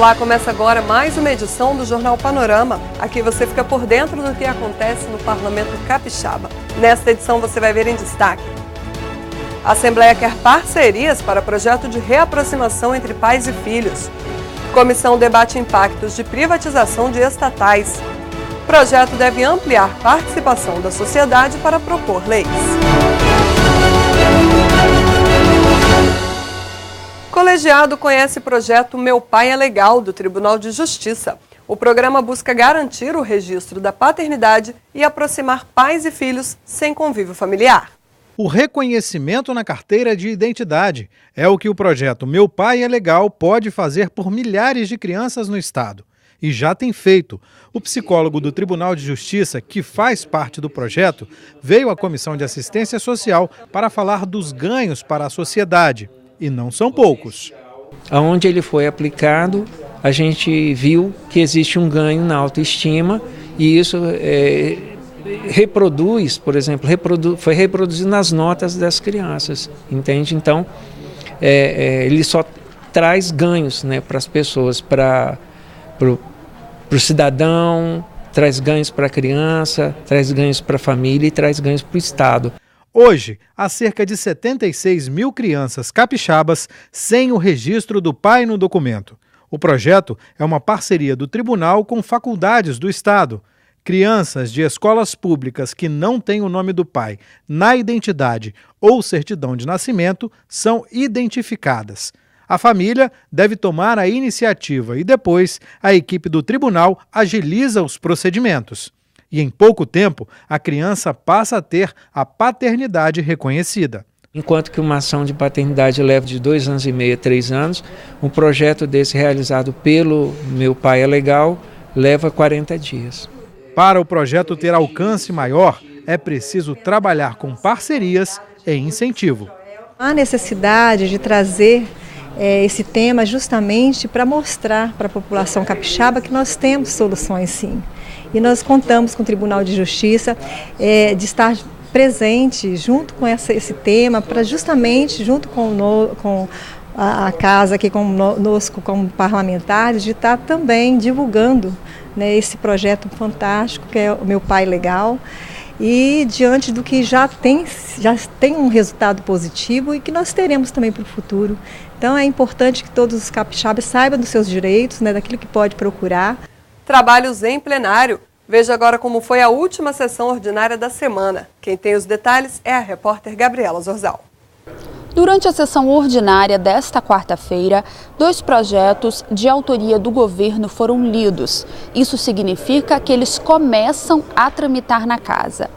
Olá, começa agora mais uma edição do Jornal Panorama. Aqui você fica por dentro do que acontece no Parlamento Capixaba. Nesta edição você vai ver em destaque: a Assembleia quer parcerias para projeto de reaproximação entre pais e filhos. Comissão debate impactos de privatização de estatais. Projeto deve ampliar participação da sociedade para propor leis. Colegiado conhece projeto Meu Pai é Legal, do Tribunal de Justiça. O programa busca garantir o registro da paternidade e aproximar pais e filhos sem convívio familiar. O reconhecimento na carteira de identidade é o que o projeto Meu Pai é Legal pode fazer por milhares de crianças no estado. E já tem feito. O psicólogo do Tribunal de Justiça, que faz parte do projeto, veio à Comissão de Assistência Social para falar dos ganhos para a sociedade. E não são poucos. Onde ele foi aplicado, a gente viu que existe um ganho na autoestima e isso reproduz, por exemplo, foi reproduzido nas notas das crianças, entende? Então, ele só traz ganhos, né, para as pessoas, para o cidadão, traz ganhos para a criança, traz ganhos para a família e traz ganhos para o Estado. Hoje, há cerca de 76 mil crianças capixabas sem o registro do pai no documento. O projeto é uma parceria do tribunal com faculdades do estado. Crianças de escolas públicas que não têm o nome do pai na identidade ou certidão de nascimento são identificadas. A família deve tomar a iniciativa e depois a equipe do tribunal agiliza os procedimentos. E em pouco tempo, a criança passa a ter a paternidade reconhecida. Enquanto que uma ação de paternidade leva de 2 anos e meio a 3 anos, um projeto desse realizado pelo Meu Pai é Legal leva 40 dias. Para o projeto ter alcance maior, é preciso trabalhar com parcerias e incentivo. Há necessidade de trazer esse tema justamente para mostrar para a população capixaba que nós temos soluções sim. E nós contamos com o Tribunal de Justiça de estar presente junto com esse tema, para justamente, junto com a casa aqui conosco como parlamentares, de estar também divulgando, né, esse projeto fantástico que é o Meu Pai Legal, e diante do que já tem um resultado positivo e que nós teremos também para o futuro. Então é importante que todos os capixabas saibam dos seus direitos, né, daquilo que pode procurar. Trabalhos em plenário. Veja agora como foi a última sessão ordinária da semana. Quem tem os detalhes é a repórter Gabriela Zorzal. Durante a sessão ordinária desta quarta-feira, 2 projetos de autoria do governo foram lidos. Isso significa que eles começam a tramitar na casa.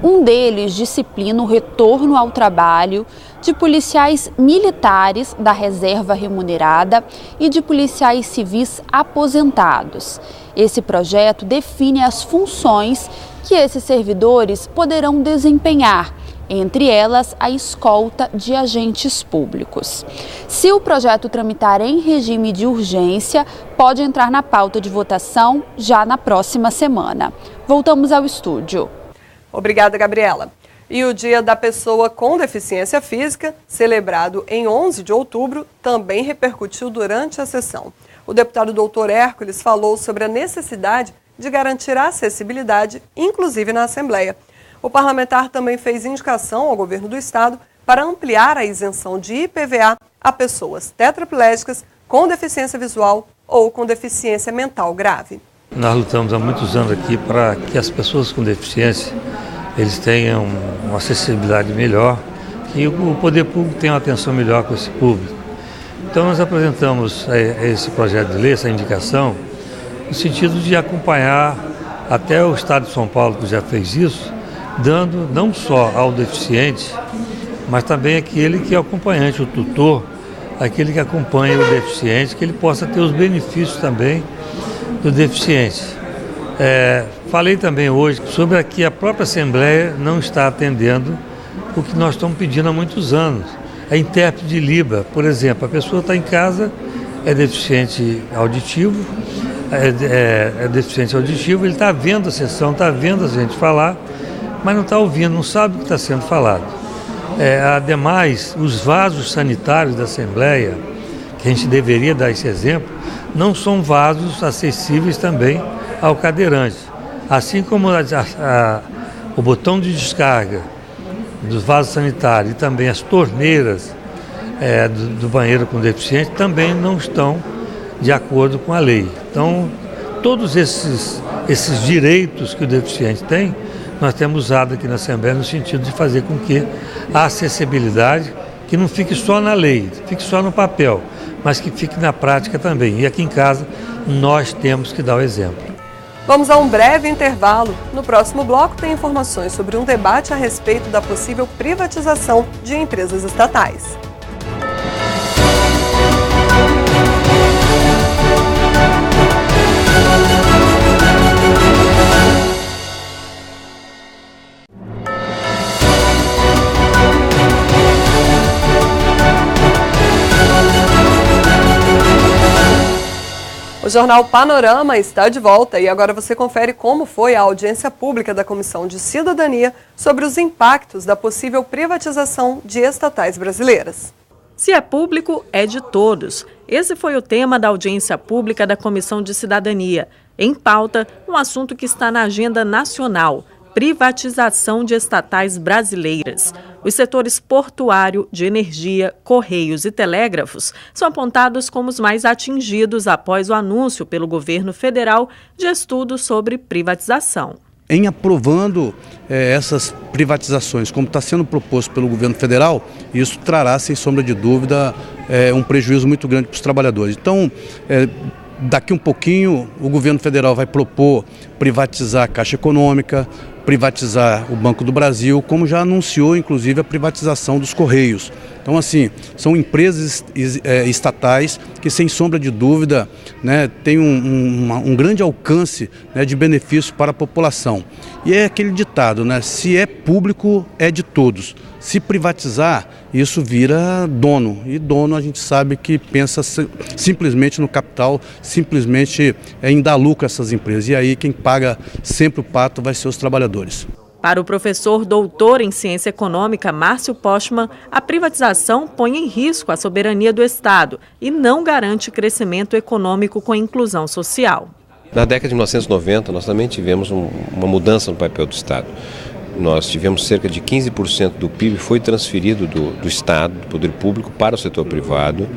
Um deles disciplina o retorno ao trabalho de policiais militares da reserva remunerada e de policiais civis aposentados. Esse projeto define as funções que esses servidores poderão desempenhar, entre elas a escolta de agentes públicos. Se o projeto tramitar em regime de urgência, pode entrar na pauta de votação já na próxima semana. Voltamos ao estúdio. Obrigada, Gabriela. E o Dia da Pessoa com Deficiência Física, celebrado em 11 de outubro, também repercutiu durante a sessão. O deputado Dr. Hércules falou sobre a necessidade de garantir a acessibilidade, inclusive na Assembleia. O parlamentar também fez indicação ao governo do estado para ampliar a isenção de IPVA a pessoas tetraplégicas com deficiência visual ou com deficiência mental grave. Nós lutamos há muitos anos aqui para que as pessoas com deficiência eles tenham uma acessibilidade melhor e o poder público tenha uma atenção melhor com esse público. Então nós apresentamos esse projeto de lei, essa indicação, no sentido de acompanhar até o Estado de São Paulo, que já fez isso, dando não só ao deficiente, mas também aquele que é o acompanhante, o tutor, aquele que acompanha o deficiente, que ele possa ter os benefícios também do deficiente. Falei também hoje sobre que a própria Assembleia não está atendendo o que nós estamos pedindo há muitos anos. A intérprete de Libra, por exemplo, a pessoa está em casa, é deficiente auditivo, ele está vendo a sessão, está vendo a gente falar, mas não está ouvindo, não sabe o que está sendo falado. Ademais, os vasos sanitários da Assembleia, que a gente deveria dar esse exemplo, não são vasos acessíveis também ao cadeirante. Assim como o botão de descarga dos vasos sanitários e também as torneiras do banheiro com deficiente também não estão de acordo com a lei. Então, todos esses direitos que o deficiente tem, nós temos usado aqui na Assembleia no sentido de fazer com que a acessibilidade, que não fique só na lei, fique só no papel, mas que fique na prática também. E aqui em casa, nós temos que dar o exemplo. Vamos a um breve intervalo. No próximo bloco tem informações sobre um debate a respeito da possível privatização de empresas estatais. O Jornal Panorama está de volta e agora você confere como foi a audiência pública da Comissão de Cidadania sobre os impactos da possível privatização de estatais brasileiras. Se é público, é de todos. Esse foi o tema da audiência pública da Comissão de Cidadania. Em pauta, um assunto que está na agenda nacional: privatização de estatais brasileiras. Os setores portuário, de energia, correios e telégrafos são apontados como os mais atingidos após o anúncio pelo governo federal de estudos sobre privatização. Em aprovando essas privatizações, como está sendo proposto pelo governo federal, isso trará, sem sombra de dúvida, um prejuízo muito grande para os trabalhadores. Então, daqui um pouquinho, o governo federal vai propor privatizar a Caixa Econômica, privatizar o Banco do Brasil, como já anunciou, inclusive, a privatização dos Correios. Então, assim, são empresas estatais que, sem sombra de dúvida, né, têm um grande alcance, né, de benefício para a população. E é aquele ditado, né, se é público, é de todos. Se privatizar, isso vira dono. E dono a gente sabe que pensa simplesmente no capital, simplesmente em dar lucro a essas empresas. E aí quem paga sempre o pato vai ser os trabalhadores. Para o professor doutor em ciência econômica Márcio Postman, a privatização põe em risco a soberania do Estado e não garante crescimento econômico com inclusão social. Na década de 1990, nós também tivemos uma mudança no papel do Estado. Nós tivemos cerca de 15% do PIB foi transferido do Estado, do poder público, para o setor privado,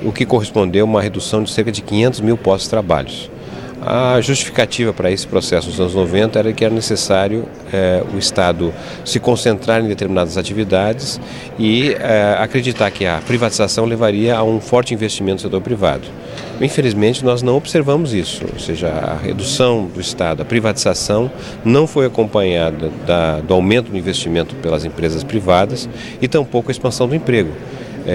o que correspondeu a uma redução de cerca de 500 mil postos de trabalho. A justificativa para esse processo nos anos 90 era que era necessário o Estado se concentrar em determinadas atividades e acreditar que a privatização levaria a um forte investimento no setor privado. Infelizmente, nós não observamos isso, ou seja, a redução do Estado, a privatização não foi acompanhada do aumento do investimento pelas empresas privadas e tampouco a expansão do emprego.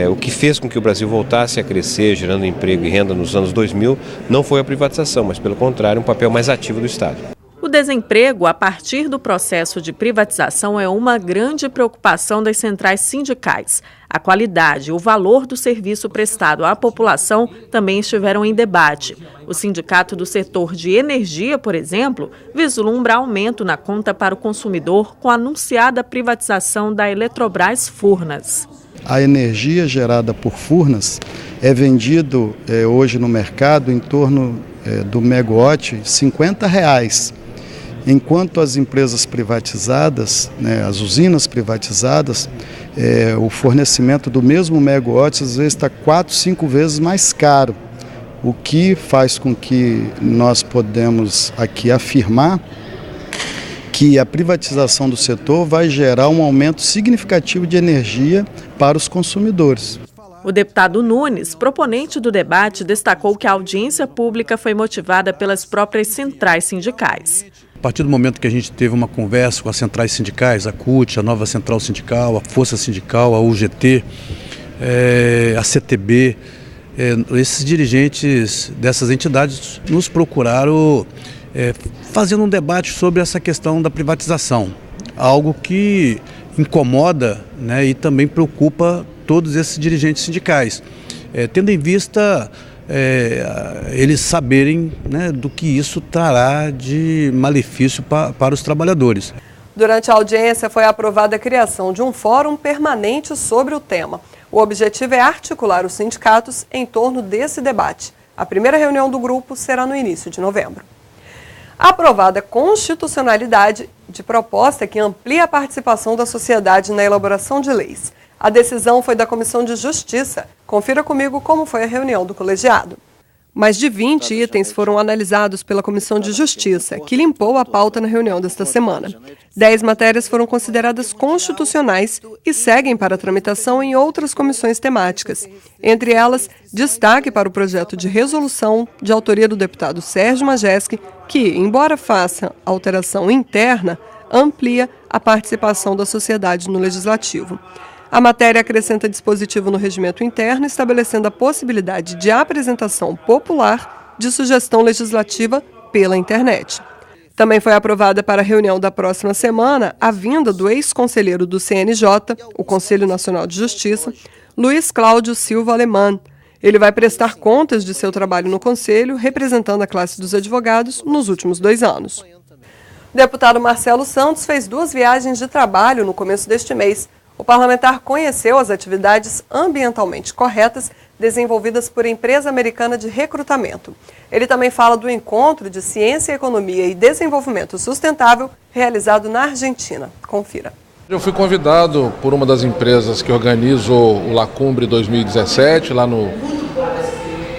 O que fez com que o Brasil voltasse a crescer, gerando emprego e renda nos anos 2000, não foi a privatização, mas pelo contrário, um papel mais ativo do Estado. O desemprego, a partir do processo de privatização, é uma grande preocupação das centrais sindicais. A qualidade e o valor do serviço prestado à população também estiveram em debate. O sindicato do setor de energia, por exemplo, vislumbra aumento na conta para o consumidor com a anunciada privatização da Eletrobras Furnas. A energia gerada por Furnas é vendido hoje no mercado em torno do megawatt R$50, enquanto as empresas privatizadas, né, as usinas privatizadas, o fornecimento do mesmo megawatt às vezes está 4, 5 vezes mais caro, o que faz com que nós podemos aqui afirmar que a privatização do setor vai gerar um aumento significativo de energia para os consumidores. O deputado Nunes, proponente do debate, destacou que a audiência pública foi motivada pelas próprias centrais sindicais. A partir do momento que a gente teve uma conversa com as centrais sindicais, a CUT, a Nova Central Sindical, a Força Sindical, a UGT, a CTB, esses dirigentes dessas entidades nos procuraram fazendo um debate sobre essa questão da privatização, algo que incomoda, né, e também preocupa todos esses dirigentes sindicais, tendo em vista eles saberem, né, do que isso trará de malefício para os trabalhadores. Durante a audiência foi aprovada a criação de um fórum permanente sobre o tema. O objetivo é articular os sindicatos em torno desse debate. A primeira reunião do grupo será no início de novembro. Aprovada constitucionalidade de proposta que amplia a participação da sociedade na elaboração de leis. A decisão foi da Comissão de Justiça. Confira comigo como foi a reunião do colegiado. Mais de 20 itens foram analisados pela Comissão de Justiça, que limpou a pauta na reunião desta semana. 10 matérias foram consideradas constitucionais e seguem para tramitação em outras comissões temáticas. Entre elas, destaque para o projeto de resolução de autoria do deputado Sérgio Majeski, que, embora faça alteração interna, amplia a participação da sociedade no legislativo. A matéria acrescenta dispositivo no regimento interno, estabelecendo a possibilidade de apresentação popular de sugestão legislativa pela internet. Também foi aprovada para a reunião da próxima semana a vinda do ex-conselheiro do CNJ, o Conselho Nacional de Justiça, Luiz Cláudio Silva Alemã. Ele vai prestar contas de seu trabalho no Conselho, representando a classe dos advogados nos últimos 2 anos. O deputado Marcelo Santos fez 2 viagens de trabalho no começo deste mês. O parlamentar conheceu as atividades ambientalmente corretas desenvolvidas por empresa americana de recrutamento. Ele também fala do encontro de Ciência, Economia e Desenvolvimento Sustentável realizado na Argentina. Confira. Eu fui convidado por uma das empresas que organizou o Lacumbre 2017, lá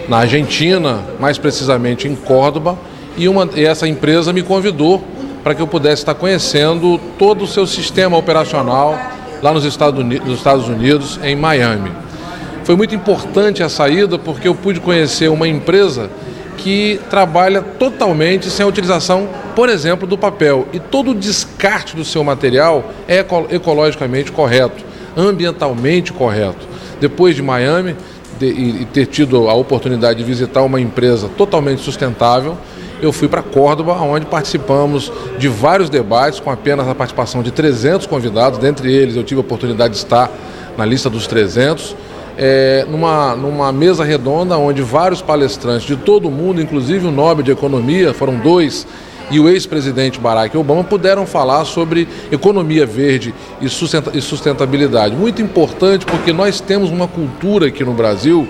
na Argentina, mais precisamente em Córdoba, e essa empresa me convidou para que eu pudesse estar conhecendo todo o seu sistema operacional lá nos Estados Unidos, em Miami. Foi muito importante a saída porque eu pude conhecer uma empresa que trabalha totalmente sem a utilização, por exemplo, do papel. E todo o descarte do seu material é ecologicamente correto, ambientalmente correto. Depois de Miami e ter tido a oportunidade de visitar uma empresa totalmente sustentável, eu fui para Córdoba, onde participamos de vários debates, com apenas a participação de 300 convidados. Dentre eles, eu tive a oportunidade de estar na lista dos 300, numa mesa redonda, onde vários palestrantes de todo o mundo, inclusive o Nobel de Economia, foram 2, e o ex-presidente Barack Obama, puderam falar sobre economia verde e sustentabilidade. Muito importante, porque nós temos uma cultura aqui no Brasil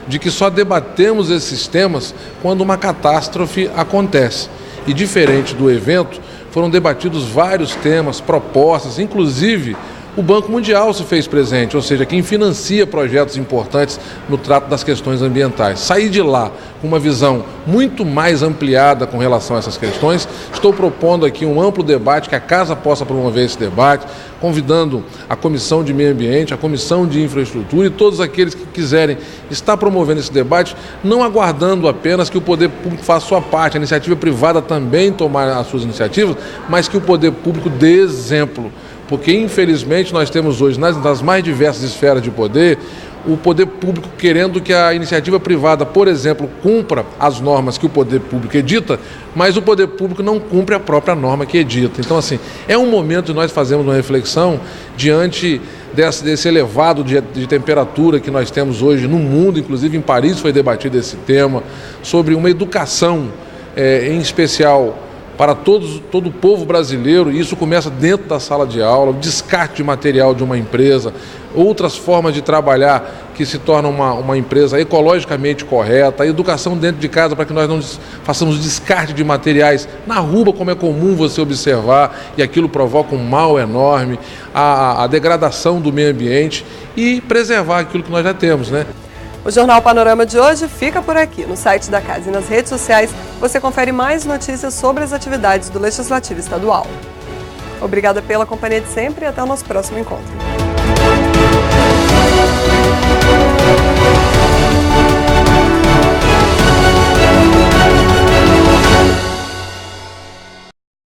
de que só debatemos esses temas quando uma catástrofe acontece. E diferente do evento, foram debatidos vários temas, propostas, inclusive o Banco Mundial se fez presente, ou seja, quem financia projetos importantes no trato das questões ambientais. Saí de lá com uma visão muito mais ampliada com relação a essas questões. Estou propondo aqui um amplo debate, que a Casa possa promover esse debate, convidando a Comissão de Meio Ambiente, a Comissão de Infraestrutura e todos aqueles que quiserem estar promovendo esse debate, não aguardando apenas que o poder público faça a sua parte, a iniciativa privada também tomar as suas iniciativas, mas que o poder público dê exemplo. Porque, infelizmente, nós temos hoje, nas mais diversas esferas de poder, o poder público querendo que a iniciativa privada, por exemplo, cumpra as normas que o poder público edita, mas o poder público não cumpre a própria norma que edita. Então, assim, é um momento de nós fazermos uma reflexão diante desse elevado de temperatura que nós temos hoje no mundo, inclusive em Paris foi debatido esse tema, sobre uma educação, em especial, para todo o povo brasileiro, e isso começa dentro da sala de aula, o descarte de material de uma empresa, outras formas de trabalhar que se tornam uma empresa ecologicamente correta, a educação dentro de casa para que nós não façamos descarte de materiais na rua, como é comum você observar, e aquilo provoca um mal enorme, a degradação do meio ambiente e preservar aquilo que nós já temos, né? O Jornal Panorama de hoje fica por aqui. No site da Casa e nas redes sociais você confere mais notícias sobre as atividades do Legislativo Estadual. Obrigada pela companhia de sempre e até o nosso próximo encontro.